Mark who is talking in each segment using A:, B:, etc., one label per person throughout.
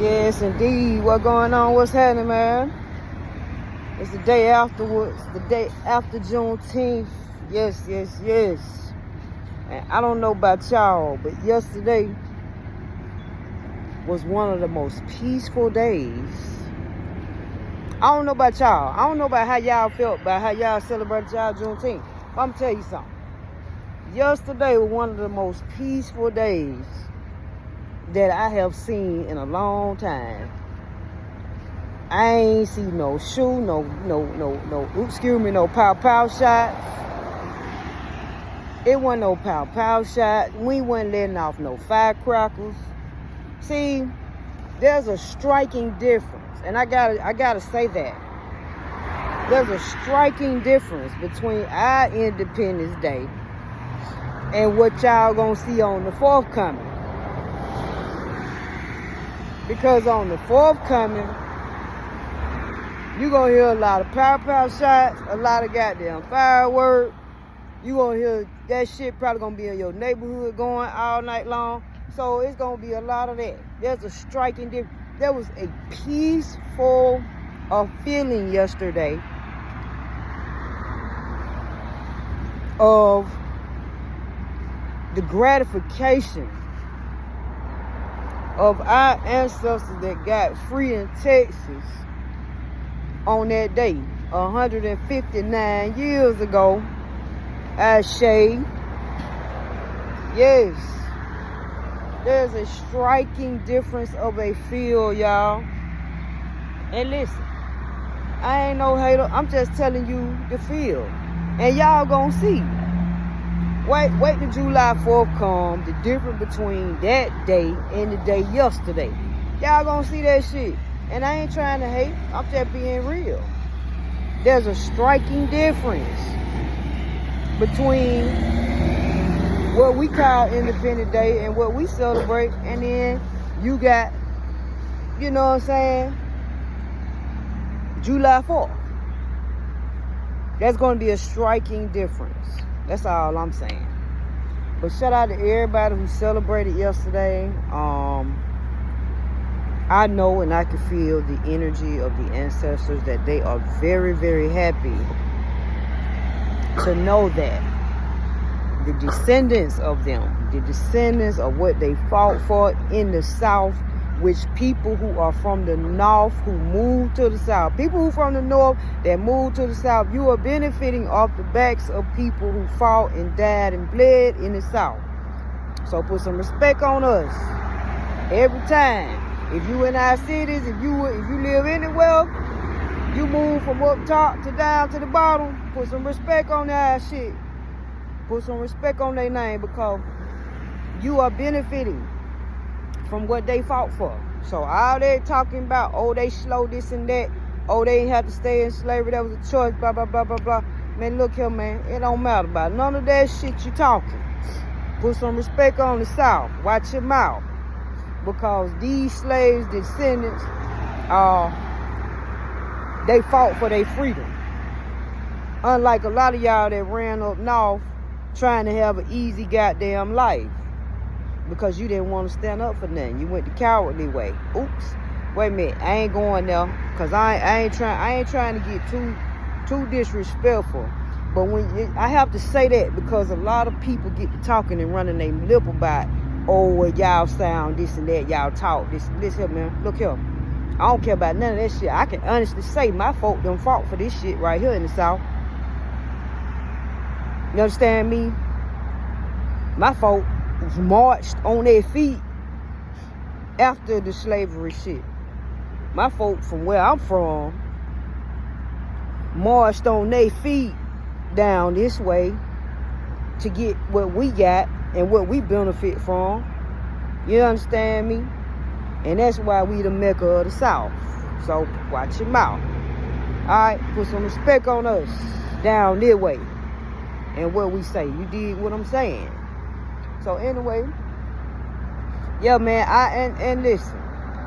A: Yes, indeed. What going on? What's happening, man? It's the day afterwards, the day after Juneteenth. Yes. And I don't know about y'all, but yesterday was one of the most peaceful days. I don't know about y'all. I don't know about how y'all felt about how y'all celebrated y'all Juneteenth. But I'm going to tell you something. Yesterday was one of the most peaceful days that I have seen in a long time. I ain't see no shoe, no pow shots. It wasn't no pow shot. We wasn't letting off no firecrackers. See, there's a striking difference, and I gotta say that. There's a striking difference between our Independence Day and what y'all gonna see on the forthcoming. Because on the forthcoming, you gonna hear a lot of pow shots, a lot of goddamn fireworks. You gonna hear that shit probably gonna be in your neighborhood going all night long. So it's gonna be a lot of that. There's a striking difference. There was a peaceful feeling yesterday of the gratification of our ancestors that got free in Texas on that day, 159 years ago. Yes, there's a striking difference of a feel, y'all. And listen, I ain't no hater. I'm just telling you the feel, and y'all gonna see. Wait till July 4th come, the difference between that day and the day yesterday. Y'all gonna see that shit. And I ain't trying to hate, I'm just being real. There's a striking difference between what we call Independence Day and what we celebrate. And then you got, you know what I'm saying, July 4th. That's gonna be a striking difference. That's all I'm saying. But shout out to everybody who celebrated yesterday. I know and I can feel the energy of the ancestors, that they are very, very happy to know that the descendants of them, the descendants of what they fought for in the South, which people who are from the North who moved to the South, people who from the North that moved to the South, you are benefiting off the backs of people who fought and died and bled in the South. So put some respect on us every time. If you in our cities, if you live anywhere, you move from up top to down to the bottom, put some respect on our shit. Put some respect on their name, because you are benefiting from what they fought for. So all they talking about, oh, they slow this and that, oh, they ain't have to stay in slavery, that was a choice, blah, blah, blah, blah, blah. Man, look here, man, it don't matter about none of that shit you talking. Put some respect on the South. Watch your mouth. Because these slaves, descendants, they fought for their freedom. Unlike a lot of y'all that ran up north trying to have an easy goddamn life, because you didn't want to stand up for nothing. You went the cowardly way. Oops. Wait a minute. I ain't going there, because I ain't trying to get too disrespectful. But I have to say that, because a lot of people get to talking and running their lip about, oh, well, y'all sound this and that, y'all talk this here, man. Look here. I don't care about none of that shit. I can honestly say my folk done fought for this shit right here in the South. You understand me? My folk marched on their feet after the slavery shit. My folk from where I'm from marched on their feet down this way to get what we got and what we benefit from. You understand me? And that's why we the Mecca of the South. So watch your mouth. Alright, put some respect on us down this way and what we say. You dig what I'm saying? So anyway, yeah, man, and listen,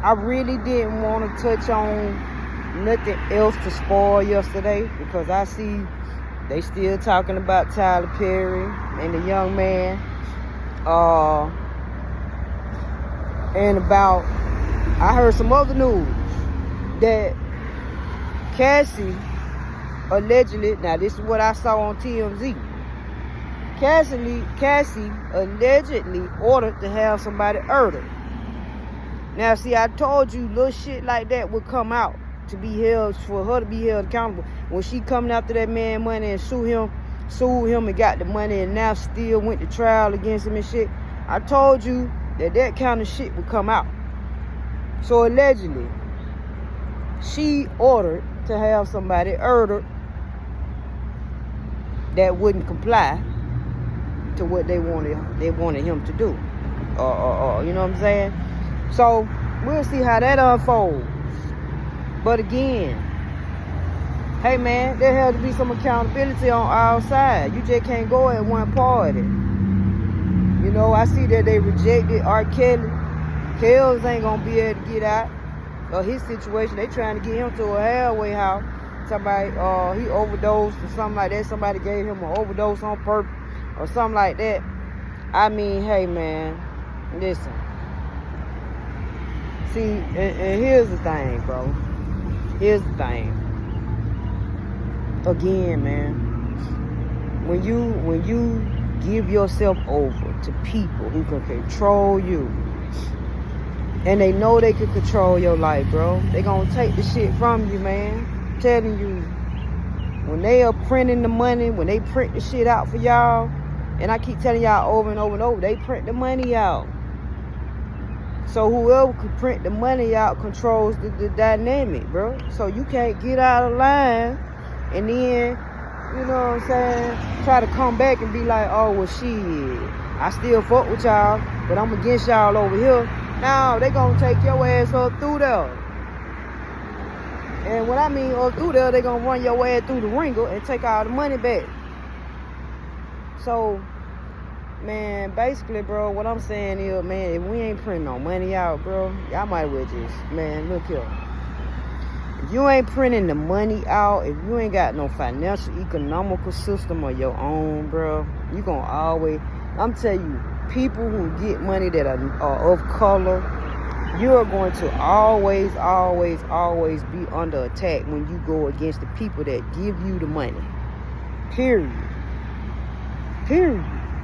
A: I really didn't want to touch on nothing else to spoil yesterday, because I see they still talking about Tyler Perry and the young man, and about I heard some other news that Cassie allegedly, now this is what I saw on TMZ, Cassie allegedly ordered to have somebody murdered. Now see, I told you little shit like that would come out to be held, for her to be held accountable. When she coming after that man money and sued him and got the money and now still went to trial against him and shit, I told you that kind of shit would come out. So allegedly, she ordered to have somebody murdered that wouldn't comply to what they wanted him to do. You know what I'm saying? So we'll see how that unfolds. But again, hey man, there has to be some accountability on our side. You just can't go at one party. You know, I see that they rejected R. Kelly. Kells ain't gonna be able to get out of his situation. They trying to get him to a halfway house. Somebody, he overdosed or something like that. Somebody gave him an overdose on purpose or something like that. I mean, hey man, listen. See, and here's the thing, bro. Here's the thing. Again, man, when you give yourself over to people who can control you, and they know they can control your life, bro, they gonna take the shit from you, man. I'm telling you, when they are printing the money, when they print the shit out for y'all, and I keep telling y'all over and over and over, they print the money out. So whoever can print the money out controls the dynamic, bro. So you can't get out of line and then, you know what I'm saying, try to come back and be like, oh, well, shit, I still fuck with y'all, but I'm against y'all over here. Now, they gonna take your ass up through there. And when I mean up through there, they gonna run your ass through the ringer and take all the money back. So, man, basically, bro, what I'm saying is, man, if we ain't printing no money out, bro, y'all might well just, man, look here. If you ain't printing the money out, if you ain't got no financial, economical system of your own, bro, you gonna always, I'm telling you, people who get money that are of color, you are going to always be under attack when you go against the people that give you the money. Period.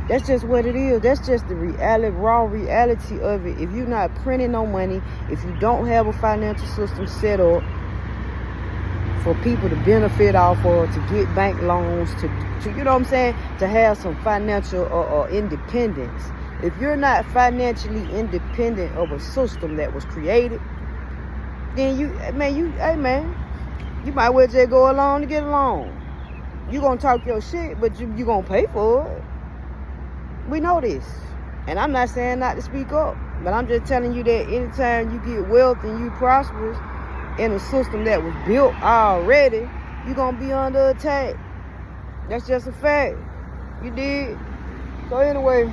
A: That's just what it is. That's just the reality, raw reality of it. If you're not printing no money, if you don't have a financial system set up for people to benefit off of, to get bank loans, to you know what I'm saying, to have some financial independence. If you're not financially independent of a system that was created, then you might well just go along to get along. You gonna talk your shit, but you gonna pay for it. We know this. And I'm not saying not to speak up, but I'm just telling you that anytime you get wealth and you prosperous in a system that was built already, you're gonna be under attack. That's just a fact. You dig? So anyway,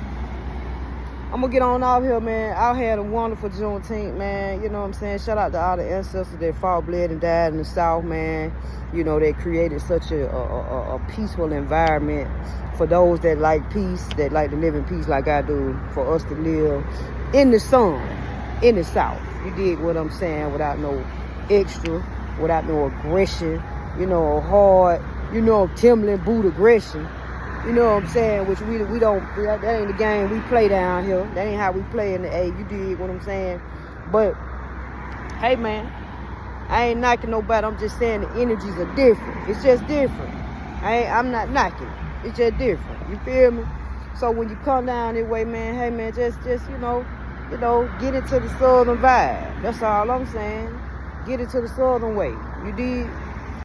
A: I'm gonna get on out here, man. I had a wonderful Juneteenth, man. You know what I'm saying? Shout out to all the ancestors that fought, bled, and died in the South, man. You know, they created such a peaceful environment for those that like peace, that like to live in peace like I do, for us to live in the sun, in the South. You dig what I'm saying? Without no extra, without no aggression, you know, hard, you know, Timberland boot aggression. You know what I'm saying? Which we don't, that ain't the game we play down here. That ain't how we play in the A. You dig what I'm saying? But, hey man, I ain't knocking nobody. I'm just saying the energies are different. It's just different. I'm not knocking. It's just different. You feel me? So when you come down this way, man, hey man, just you know, get into the southern vibe. That's all I'm saying. Get into the southern way. You dig?